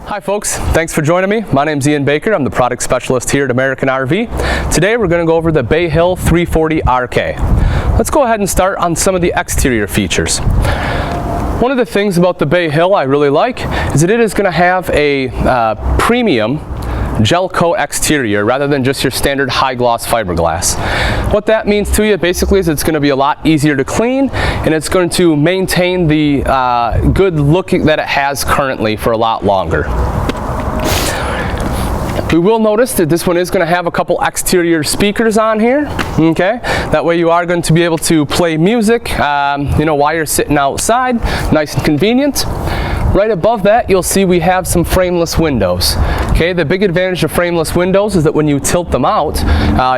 Hi folks, thanks for joining me. My name's Ian Baker. I'm the product specialist here at American RV. Today we're going to go over the Bay Hill 340 RK. Let's go ahead and start on some of the exterior features. One of the things about the Bay Hill I really like is that it is going to have a premium gel coat exterior rather than just your standard high gloss fiberglass. What that means to you basically is it's going to be a lot easier to clean, and it's going to maintain the good look that it has currently for a lot longer. We will notice that this one is going to have a couple exterior speakers on here, okay? That way you are going to be able to play music, while you're sitting outside, nice and convenient. Right above that, you'll see we have some frameless windows. Okay, the big advantage of frameless windows is that when you tilt them out,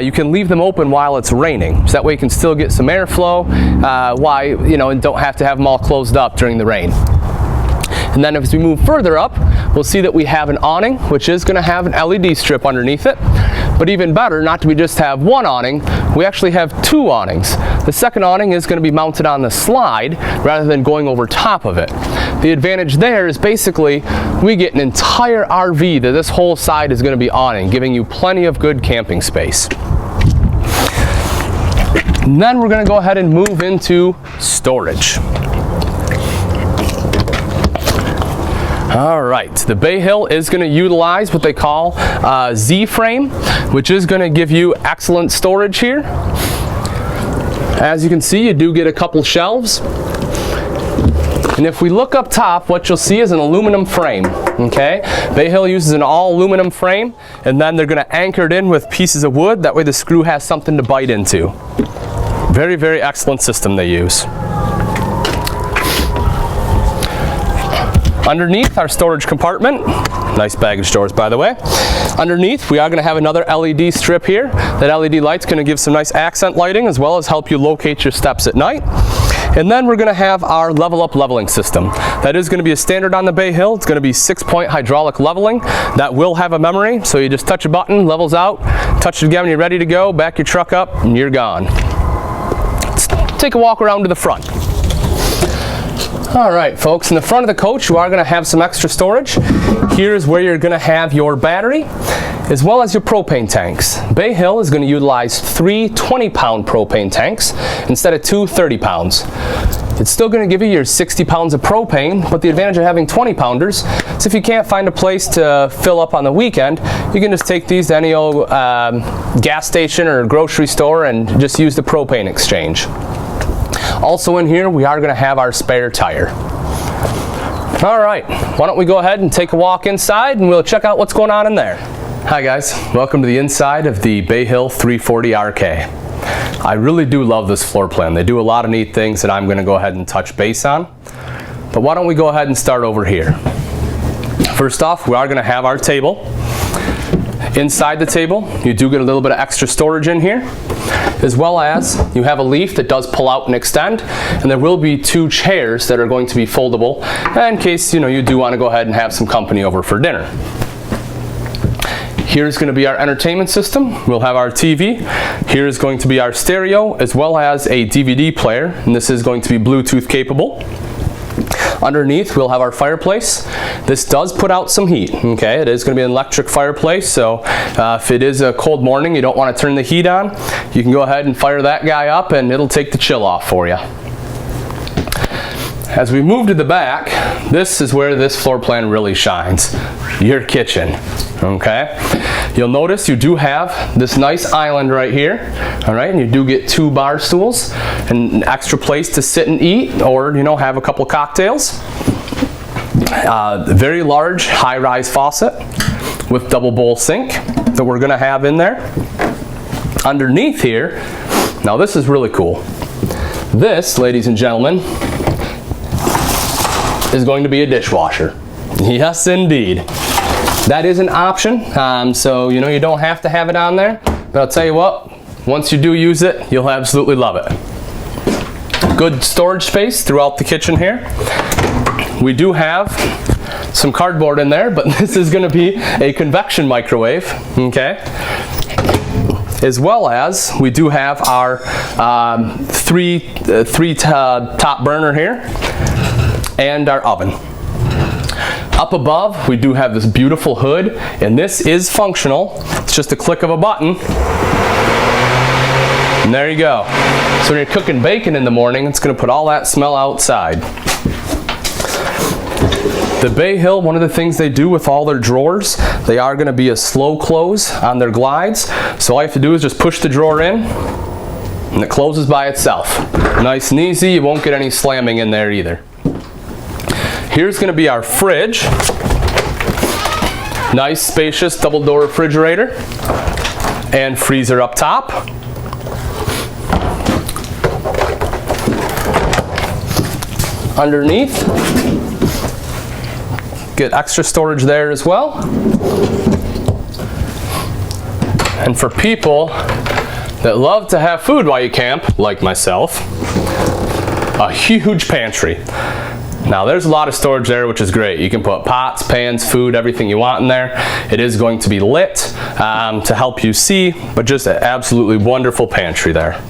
you can leave them open while it's raining. So that way you can still get some airflow, and don't have to have them all closed up during the rain. And then as we move further up, we'll see that we have an awning, which is going to have an LED strip underneath it. But even better, not to we just have one awning, we actually have two awnings. The second awning is going to be mounted on the slide rather than going over top of it. The advantage there is basically we get an entire RV that this whole side is going to be awning, giving you plenty of good camping space. And then we're going to go ahead and move into storage. All right, the Bay Hill is going to utilize what they call Z-frame, which is going to give you excellent storage here. As you can see, you do get a couple shelves. And if we look up top, what you'll see is an aluminum frame, okay? Bay Hill uses an all aluminum frame, and then they're going to anchor it in with pieces of wood. That way the screw has something to bite into. Very, very excellent system they use. Underneath our storage compartment, nice baggage doors by the way, underneath we are going to have another LED strip here. That LED light's going to give some nice accent lighting as well as help you locate your steps at night. And then we're going to have our level up leveling system. That is going to be a standard on the Bay Hill. It's going to be 6-point hydraulic leveling. That will have a memory, so you just touch a button, levels out, touch it again when you're ready to go, back your truck up, and you're gone. Let's take a walk around to the front. All right, folks, in the front of the coach, you are going to have some extra storage. Here's where you're going to have your battery, as well as your propane tanks. Bay Hill is going to utilize 3 20-pound propane tanks instead of 2 30-pounds. It's still going to give you your 60 pounds of propane, but the advantage of having 20-pounders is if you can't find a place to fill up on the weekend, you can just take these to any old gas station or grocery store and just use the propane exchange. Also in here, we are going to have our spare tire. All right, why don't we go ahead and take a walk inside and we'll check out what's going on in there. Hi guys, welcome to the inside of the Bay Hill 340 RK. I really do love this floor plan. They do a lot of neat things that I'm going to go ahead and touch base on. But why don't we go ahead and start over here. First off, we are going to have our table. Inside the table, you do get a little bit of extra storage in here, as well as you have a leaf that does pull out and extend, and there will be 2 chairs that are going to be foldable in case you do want to go ahead and have some company over for dinner. Here's going to be our entertainment system. We'll have our TV. Here is going to be our stereo, as well as a DVD player, and this is going to be Bluetooth capable. Underneath, we'll have our fireplace. This does put out some heat, okay? It is going to be an electric fireplace, so if it is a cold morning, you don't want to turn the heat on, you can go ahead and fire that guy up and it'll take the chill off for you. As we move to the back, this is where this floor plan really shines. Your kitchen, okay? You'll notice you do have this nice island right here, all right? And you do get 2 bar stools and an extra place to sit and eat or, have a couple cocktails. Very large high-rise faucet with double bowl sink that we're gonna have in there. Underneath here, now this is really cool. This, ladies and gentlemen, is going to be a dishwasher. Yes, indeed. That is an option, so you don't have to have it on there, but I'll tell you what, once you do use it, you'll absolutely love it. Good storage space throughout the kitchen here. We do have some cardboard in there, but this is going to be a convection microwave, okay? As well as we do have our three top burner here and our oven. Up above, we do have this beautiful hood, and this is functional. It's just a click of a button. And there you go. So when you're cooking bacon in the morning, it's going to put all that smell outside. The Bay Hill, one of the things they do with all their drawers, they are going to be a slow close on their glides. So all you have to do is just push the drawer in, and it closes by itself. Nice and easy, you won't get any slamming in there either. Here's going to be our fridge. Nice, spacious, double-door refrigerator and freezer up top. Underneath, get extra storage there as well. And for people that love to have food while you camp, like myself, a huge pantry. Now there's a lot of storage there, which is great. You can put pots, pans, food, everything you want in there. It is going to be lit to help you see, but just an absolutely wonderful pantry there.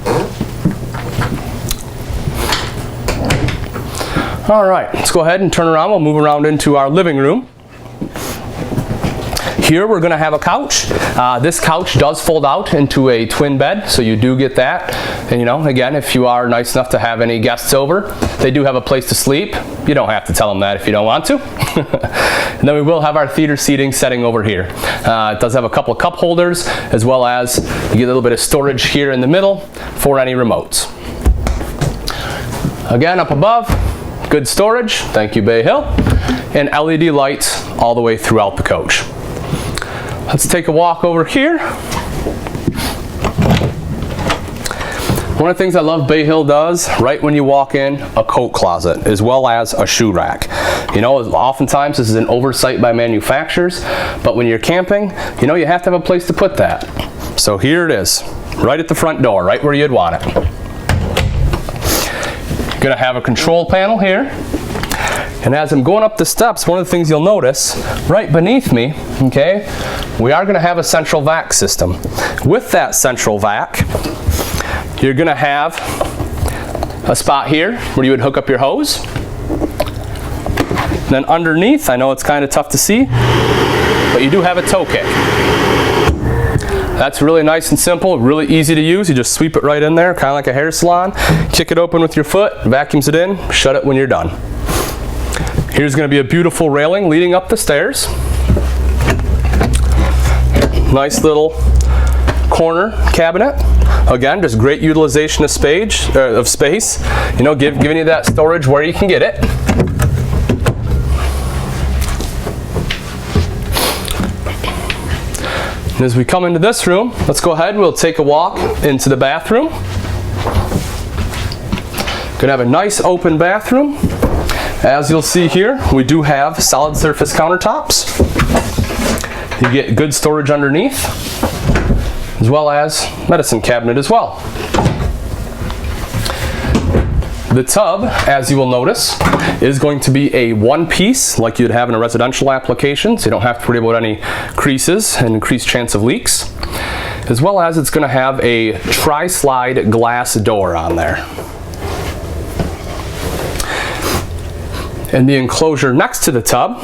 All right, let's go ahead and turn around. We'll move around into our living room. Here we're going to have a couch. This couch does fold out into a twin bed, so you do get that. And you know, again, if you are nice enough to have any guests over, they do have a place to sleep. You don't have to tell them that if you don't want to. And then we will have our theater seating setting over here. It does have a couple of cup holders, as well as you get a little bit of storage here in the middle for any remotes. Again, up above, good storage, thank you Bay Hill, and LED lights all the way throughout the coach. Let's take a walk over here. One of the things I love Bay Hill does, right when you walk in, a coat closet, as well as a shoe rack. You know, oftentimes this is an oversight by manufacturers, but when you're camping, you know, you have to have a place to put that. So here it is, right at the front door, right where you'd want it. You're gonna have a control panel here. And as I'm going up the steps, one of the things you'll notice, right beneath me, okay, we are gonna have a central vac system. With that central vac, you're gonna have a spot here where you would hook up your hose. And then underneath, I know it's kind of tough to see, but you do have a toe kick. That's really nice and simple, really easy to use. You just sweep it right in there, kind of like a hair salon. Kick it open with your foot, vacuums it in, shut it when you're done. Here's going to be a beautiful railing leading up the stairs. Nice little corner cabinet. Again, just great utilization of space. You know, giving you that storage where you can get it. And as we come into this room, let's go ahead and we'll take a walk into the bathroom. Gonna have a nice open bathroom. As you'll see here, we do have solid surface countertops. You get good storage underneath, as well as medicine cabinet as well. The tub, as you will notice, is going to be a one piece like you'd have in a residential application, so you don't have to worry about any creases and increased chance of leaks. As well as it's going to have a tri-slide glass door on there. In the enclosure next to the tub,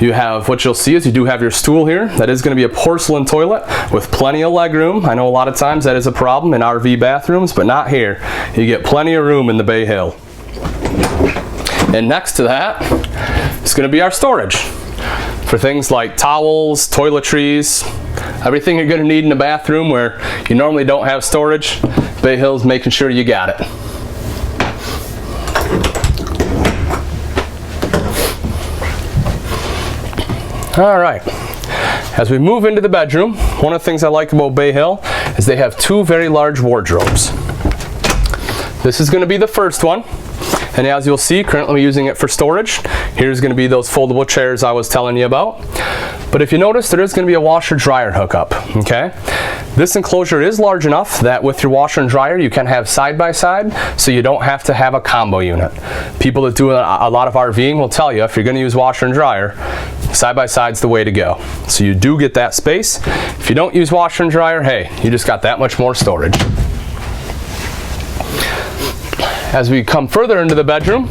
you have what you'll see is you do have your stool here. That is going to be a porcelain toilet with plenty of leg room. I know a lot of times that is a problem in RV bathrooms, but not here. You get plenty of room in the Bay Hill. And next to that is going to be our storage for things like towels, toiletries, everything you're going to need in a bathroom where you normally don't have storage. Bay Hill's making sure you got it. All right, as we move into the bedroom, one of the things I like about Bay Hill is they have two very large wardrobes. This is going to be the first one, and as you'll see, currently we're using it for storage. Here's going to be those foldable chairs I was telling you about. But if you notice, there is going to be a washer dryer hookup, okay? This enclosure is large enough that with your washer and dryer you can have side by side, so you don't have to have a combo unit. People that do a lot of RVing will tell you if you're going to use washer and dryer, side by side's the way to go. So you do get that space. If you don't use washer and dryer, hey, you just got that much more storage. As we come further into the bedroom,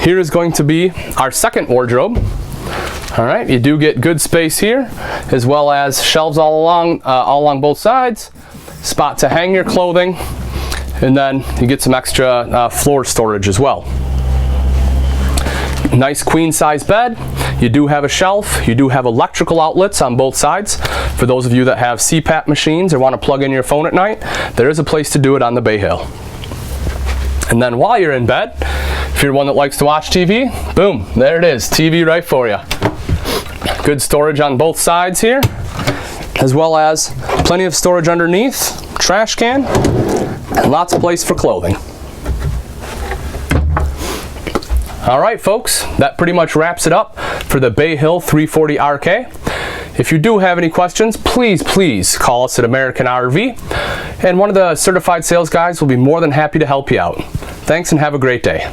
Here is going to be our second wardrobe. All right, you do get good space here, as well as shelves all along both sides, spot to hang your clothing, and then you get some extra floor storage as well. Nice queen size bed. You do have a shelf. You do have electrical outlets on both sides. For those of you that have CPAP machines or want to plug in your phone at night, there is a place to do it on the bay hill. And then while you're in bed, if you're one that likes to watch TV, boom, there it is, TV right for you. Good storage on both sides here, as well as plenty of storage underneath, trash can, and lots of place for clothing. All right, folks, that pretty much wraps it up for the Bay Hill 340 RK. If you do have any questions, please call us at American RV, and one of the certified sales guys will be more than happy to help you out. Thanks and have a great day.